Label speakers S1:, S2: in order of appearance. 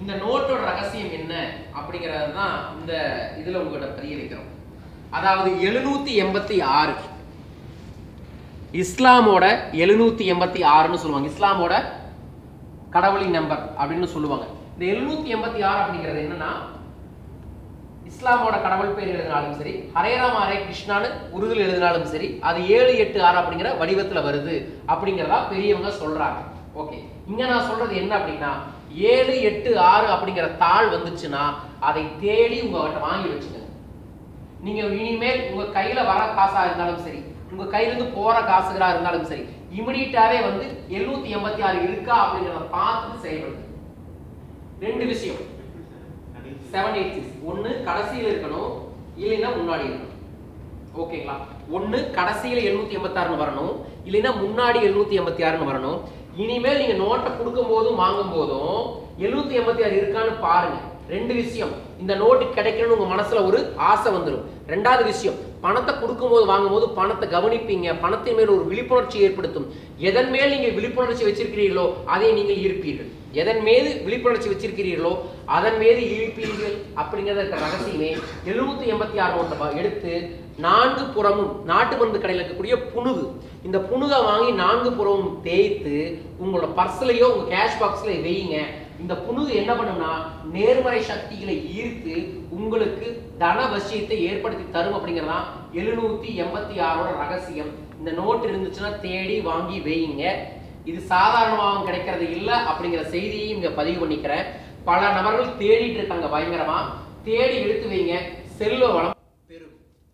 S1: இந்த நோட்டோட ரகசியம் என்ன அப்படிங்கறது தான் இந்த இதுல உங்ககிட்ட புரிய வைக்கிறோம். அதாவது 786 இஸ்லாமோட 786ன்னு சொல்லுவாங்க. இஸ்லாமோட கடவுளின் நம்பர் அப்படின்னு சொல்லுவாங்க. இந்த 786 அப்படிங்கிறது என்னன்னா, இஸ்லாமோட கடவுள் பேர் எழுதினாலும் சரி, ஹரே ராம ஹரே கிருஷ்ணான்னு உருதுல எழுதினாலும் சரி, அது 786 அப்படிங்கிற வடிவத்துல வருது அப்படிங்கிறதா பெரியவங்க சொல்றாங்க. ஓகே, இங்க நான் சொல்றது என்ன அப்படின்னா, 786 அப்படிங்கிற தாள் வந்துச்சுன்னா அதை தேடி உங்ககிட்ட வாங்கி வச்சுக்கோங்க. நீங்க இனிமேல் உங்க கையில வர காசா இருந்தாலும் சரி, உங்க கையில இருந்து போற காசுகளா இருந்தாலும் சரி, இமிடியட்டாவே வந்து 786 இருக்கா அப்படிங்கறத பார்த்து செயல்படுது. ரெண்டு விஷயம், 786 ஒன்னு கடைசியில இருக்கணும், இல்லைன்னா முன்னாடி இருக்கணும். ஓகேங்களா? ஒன்னு கடைசியில 786ன்னு வரணும், இல்லைன்னா முன்னாடி 786ன்னு வரணும். இனிமேல் நீங்க நோட்டை கொடுக்கும் போதும் வாங்கும் போதும் 786 இருக்கான்னு பாருங்க. ரெண்டு விஷயம், இந்த நோட்டு கிடைக்கணும்னு உங்க மனசுல ஒரு ஆசை வந்துடும். ரெண்டாவது விஷயம், பணத்தை கொடுக்கும் போது வாங்கும் போது பணத்தை கவனிப்பீங்க. பணத்தின் மேல் ஒரு விழிப்புணர்ச்சி ஏற்படுத்தும். எதன் மேல் நீங்கள் விழிப்புணர்ச்சி வச்சிருக்கிறீர்களோ அதை நீங்கள் ஈர்ப்பீர்கள். எதன் மீது விழிப்புணர்ச்சி வச்சிருக்கிறீர்களோ அதன் மீது ஈர்ப்பீர்கள் அப்படிங்கிறத ரகசியமே. 786 நோட்டை எடுத்து 4 புறமும் நாட்டு மருந்து கடையில் இருக்கக்கூடிய புணுகு, இந்த புணுகை வாங்கி 4 புறமும் தேய்த்து உங்களோட பர்ஸ்லயோ உங்க கேஷ் பாக்ஸ்ல வையுங்க. இந்த புணுகு என்ன பண்ணும்னா நேர்மறை சக்திகளை ஈர்த்து உங்களுக்கு தன வசியத்தை ஏற்படுத்தி தரும் அப்படிங்கிறதா 786ஓட ரகசியம். இந்த நோட் இருந்துச்சுன்னா தேடி வாங்கி வையுங்க. இது சாதாரணமாக கிடைக்கிறது இல்லை அப்படிங்கிற செய்தியையும் இங்க பதிவு பண்ணிக்கிறேன். பல நபர்கள் தேடிட்டு இருக்காங்க பயங்கரமா. தேடி எடுத்து வைங்க. செல்வ வளம்